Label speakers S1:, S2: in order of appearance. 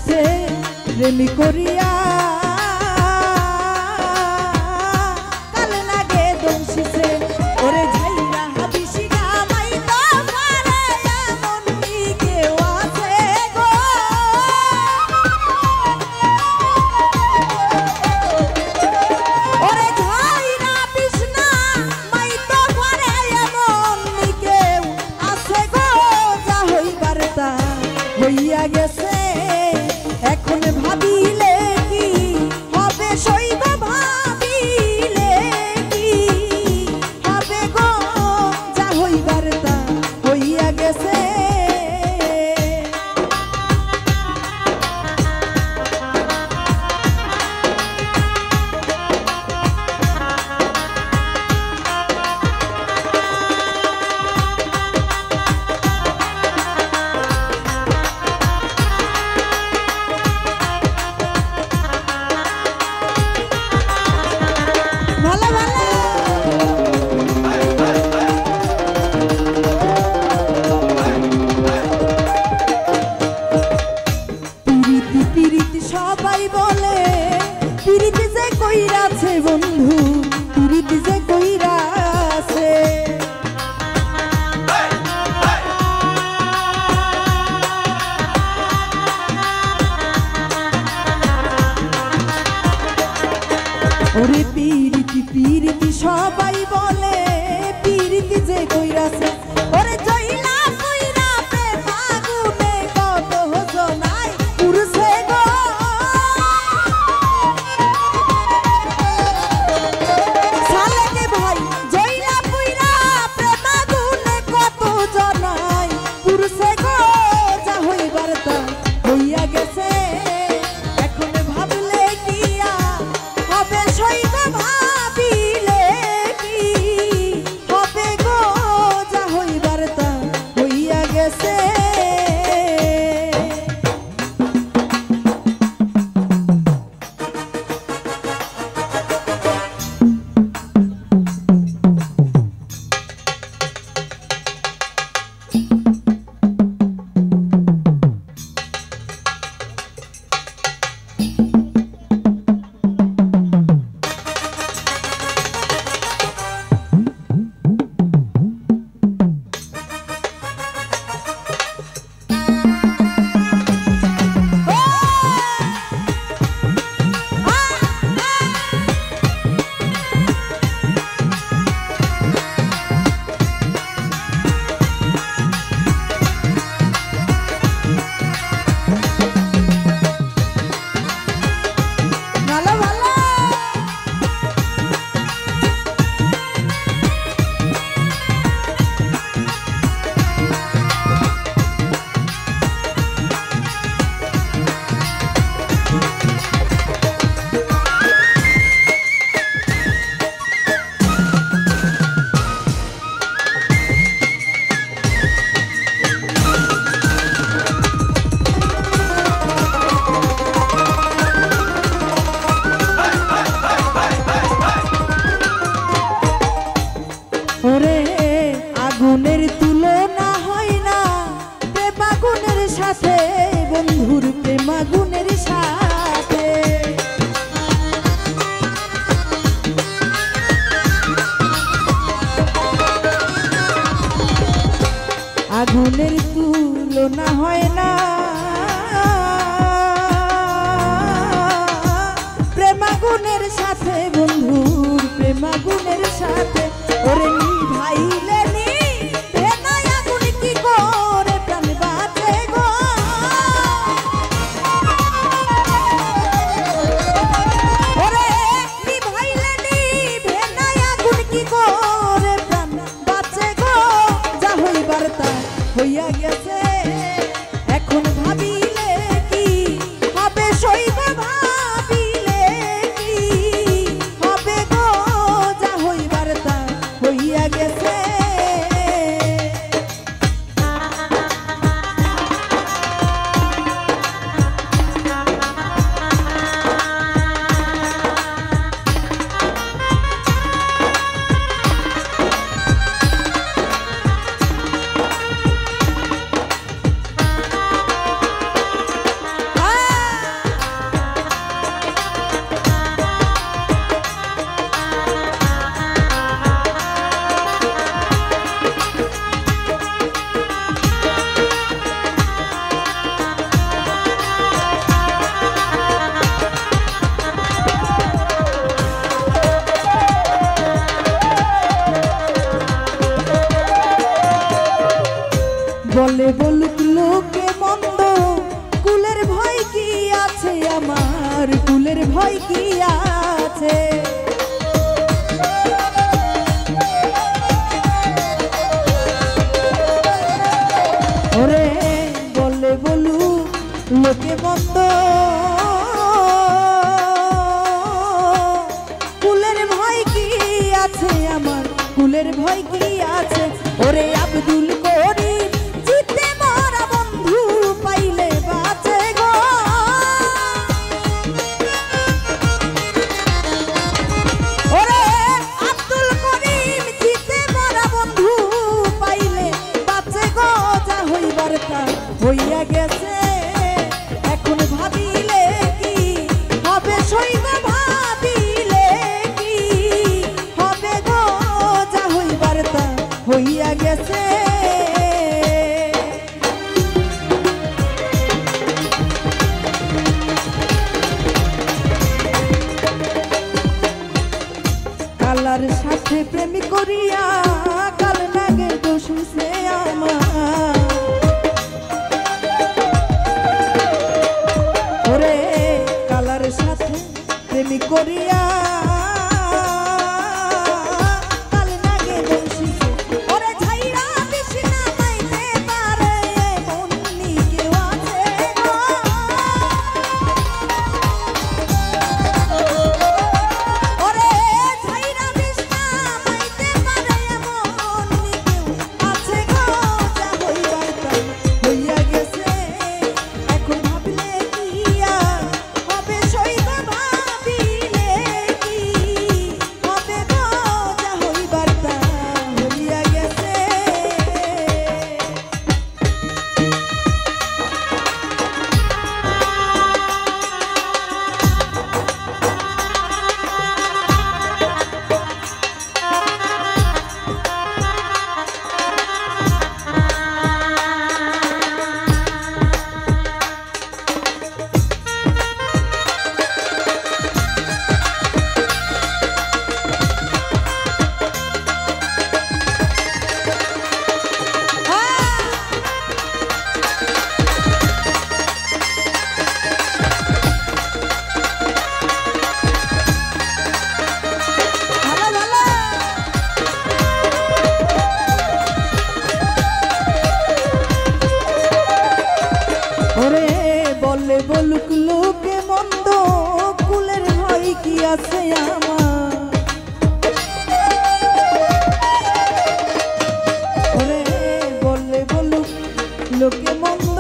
S1: সাথে প্রেম করিয়া কাল লাগে দোষিছে ওরে ঝাইরা হাবিসি গামাই তো পারে এমন কি কেউ আছে গো ওরে ঝাইরা বিষ্ণা মাই তো পারে এমন কি কেউ আছে গো যা হইবার তা হইয়া গেছে এখন ভাবিলে কি হবে সইব ভাবিলে কি হবে গো যা হইবার তা হইয়া গেছে সবাই বলে পিরিতি যে কইরাছে বন্ধু পিরিতি যে কইরাছে ওরে পিরিতি পিরিতি সবাই বলে পিরিতি যে কইরাছে ওরে জইলা কইরা প্রেম আগুনে কত হোজনাই পুরুষে গো সালেকে ভাই জইলা কইরা প্রেম আগুনে কত জনাই পুরুষে গো যা হইবার তা হইয়া গেছে এখন ভাবলে কিয়া হবে সইব ভাবিলে কি হবে গো যা হইবার তা হইয়া গেছে ওরে আগুনের তুলনা হয় না প্রেম আগুনের সাথে বন্ধুর প্রেম আগুনের সাথে আগুনের তুলনা হয় না প্রেম আগুনের সাথে বন্ধুর প্রেম আগুনের সাথে ওরে নিভাইলে নি ভেনাই আগুন কি করে প্রাণ বাঁচে গো ওরে নিভাইলে নি ভেনাই আগুন কি করে প্রাণ বাঁচে গো যা হইবার তা হইয়া গেছে এখন ভাবিলে কি হবে সইব ভাবিলে কি হবে গো যা হইবার তা হইয়া গেছে বলে বলুক লোকে মন্দ, কুলের ভয় কি আছে আমার, কুলের ভয় কি আছে। ওরে বলে বলুক লোকে মন্দ, কুলের ভয় কি আছে আমার, কুলের ভয় কি আছে। ওরে আব্দুল করিম জিতে মারা বন্ধু পাইলে বাঁচে গো। ওরে আব্দুল করিম জিতে মারা বন্ধু পাইলে বাঁচে গো। যা হইবার তা হইয়া গেছে, এখন ভাবিলে কি হবে সইব, ভাবিলে কি হবে গো। যা হইবার তা হইয়া গেছে। কালার সাথে প্রেম করিয়া কাল নাগে দোষ সে আমার। ওরে কালার সাথে প্রেম করিয়া কাল নাগে দোষ সে। ওরে ঝাইরা বিষ্ণা পাইতে পারে মন্নি কেউ আছে গো। ওরে ঝাইরা বিষ্ণা পাইতে পারে মন্নি কেউ আছে গো। যা হইবার তা হইয়া গেছে, এখন ভাবলে কি আর হবে সইব, ভাবিলে কি হবে গো। যা হইবার তা হইয়া গেছে। ভালো ভালো। ওরে বলে বলুক লোকে মন্দ, কুলের ভয় কি আছে আমার। ওরে বলে বলুক লোকে মন্দ,